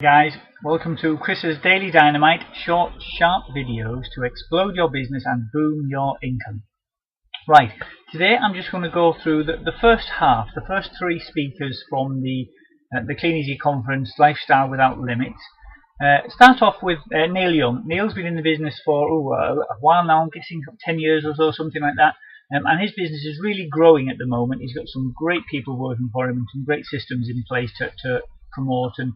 Guys, welcome to Chris's Daily Dynamite, short, sharp videos to explode your business and boom your income. Right, today I'm just going to go through the first half, the first three speakers from the Kleeneze Conference, Lifestyle Without Limits. Start off with Neil Young. Neil's been in the business for a while now, I'm guessing 10 years or so, something like that. And his business is really growing at the moment. He's got some great people working for him and some great systems in place to promote and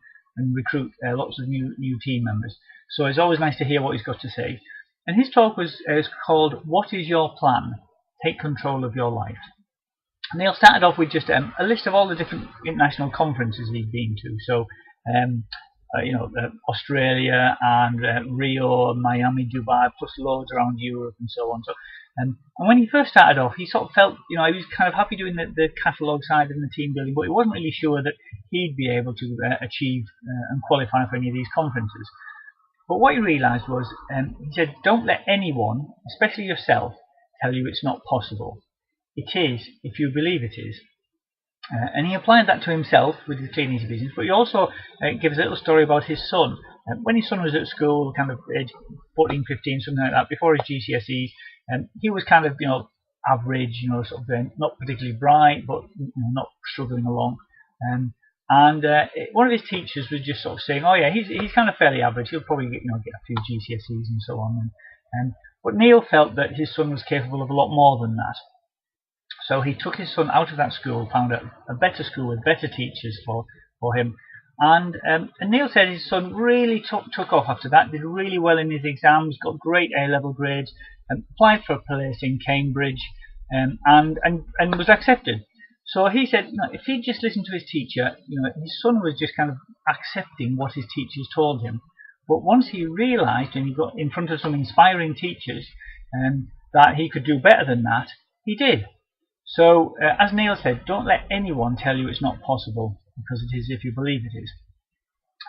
recruit lots of new team members. So it's always nice to hear what he's got to say. And his talk was called "What is your plan? Take control of your life." Neil started off with just a list of all the different international conferences he'd been to. So Australia and Rio, Miami, Dubai, plus loads around Europe and so on. So and when he first started off, he sort of felt, he was kind of happy doing the catalogue side and the team building, but he wasn't really sure that he'd be able to achieve and qualify for any of these conferences. But what he realised was, he said, don't let anyone, especially yourself, tell you it's not possible. It is if you believe it is. And he applied that to himself with his Kleeneze business, but he also gives a little story about his son. When his son was at school, kind of age 14, 15, something like that, before his GCSEs, he was kind of, average, sort of not particularly bright, but not struggling along. One of his teachers was just sort of saying, "Oh yeah, he's kind of fairly average. He'll probably get a few GCSEs and so on." But Neil felt that his son was capable of a lot more than that. So he took his son out of that school, found a better school with better teachers for him. And Neil said his son really took off after that, did really well in his exams, got great A-level grades, applied for a place in Cambridge, and was accepted. So he said, if he'd just listened to his teacher, his son was just kind of accepting what his teachers told him. But once he realised, and he got in front of some inspiring teachers, that he could do better than that, he did. So, as Neil said, don't let anyone tell you it's not possible, because it is if you believe it is.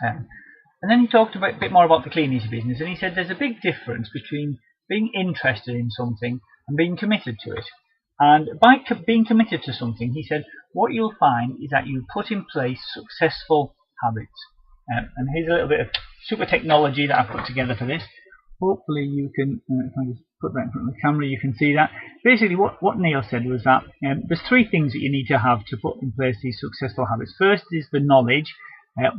And then he talked a bit more about the Kleeneze business, and he said there's a big difference between being interested in something and being committed to it. And by being committed to something, he said, what you'll find is that you put in place successful habits. And here's a little bit of super technology that I've put together for this. Hopefully you can, if I just put that in front of the camera, you can see that. Basically what Neil said was that there's three things that you need to have to put in place these successful habits. First is the knowledge,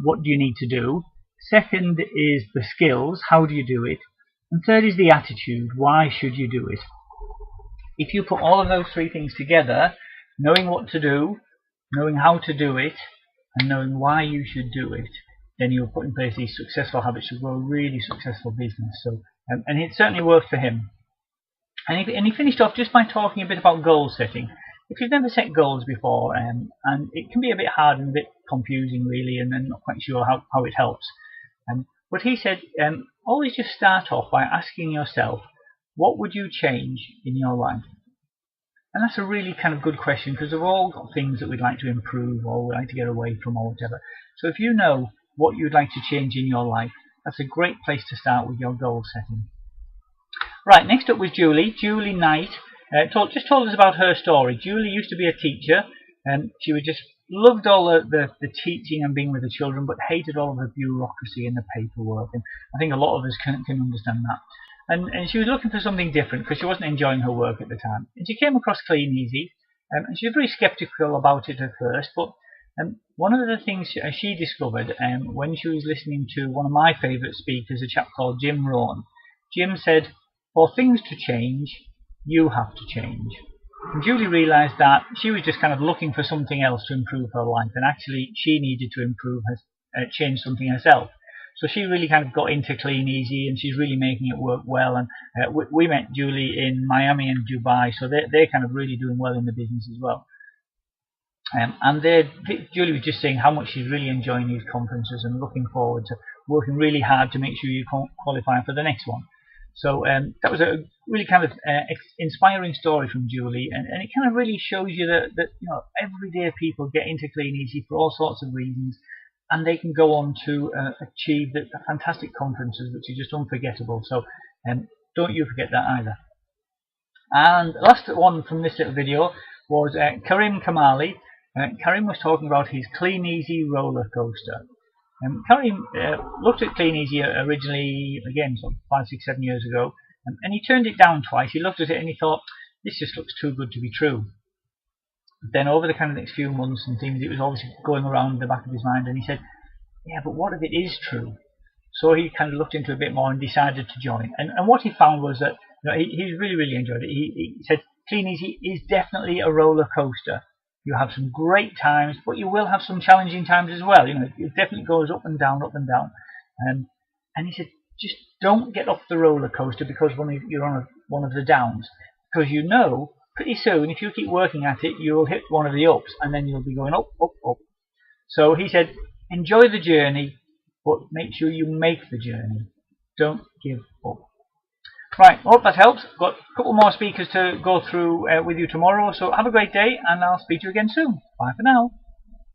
what do you need to do? Second is the skills, how do you do it? And third is the attitude, why should you do it? If you put all of those three things together, knowing what to do, knowing how to do it, and knowing why you should do it, then you'll put in place these successful habits to grow a really successful business. So, and it certainly worked for him. And he finished off just by talking a bit about goal setting. If you've never set goals before, and it can be a bit hard and a bit confusing really, and then not quite sure how it helps. But he said, always just start off by asking yourself, what would you change in your life? And that's a really kind of good question, because we've all got things that we'd like to improve or we'd like to get away from or whatever. So if you know what you'd like to change in your life, that's a great place to start with your goal setting. Right, next up was Julie Knight. Just told us about her story. Julie used to be a teacher, and she just loved all the teaching and being with the children, but hated all of the bureaucracy and the paperwork. And I think a lot of us can understand that. And she was looking for something different because she wasn't enjoying her work at the time. And she came across Kleeneze, and she was very sceptical about it at first, but one of the things she discovered when she was listening to one of my favourite speakers, a chap called Jim Rohn. Jim said, for things to change, you have to change. And Julie realised that she was just kind of looking for something else to improve her life, and actually she needed to change something herself. So she really kind of got into Kleeneze, and she's really making it work well. And we met Julie in Miami and Dubai, so they're kind of really doing well in the business as well. Julie was just saying how much she's really enjoying these conferences and looking forward to working really hard to make sure you qualify for the next one. So that was a really kind of inspiring story from Julie, and it kind of really shows you that everyday people get into Kleeneze for all sorts of reasons, and they can go on to achieve the fantastic conferences, which are just unforgettable. So don't you forget that either. And the last one from this little video was Karmali. Karim was talking about his Kleeneze Rollercoaster. Karim looked at Kleeneze originally, again, sort of 5, 6, 7 years ago, and he turned it down twice. He looked at it and he thought, this just looks too good to be true. But then over the kind of next few months and things, it was obviously going around the back of his mind, and he said, yeah, but what if it is true? So he kind of looked into it a bit more and decided to join. And what he found was that he really, really enjoyed it. He said, Kleeneze is definitely a roller coaster. You have some great times, but you will have some challenging times as well. It definitely goes up and down, up and down. And he said, just don't get off the roller coaster because you're on one of the downs. Because pretty soon, if you keep working at it, you'll hit one of the ups, and then you'll be going up, up, up. So he said, enjoy the journey, but make sure you make the journey. Don't give up. Right, I hope that helps. Got a couple more speakers to go through with you tomorrow, so have a great day, and I'll speak to you again soon. Bye for now.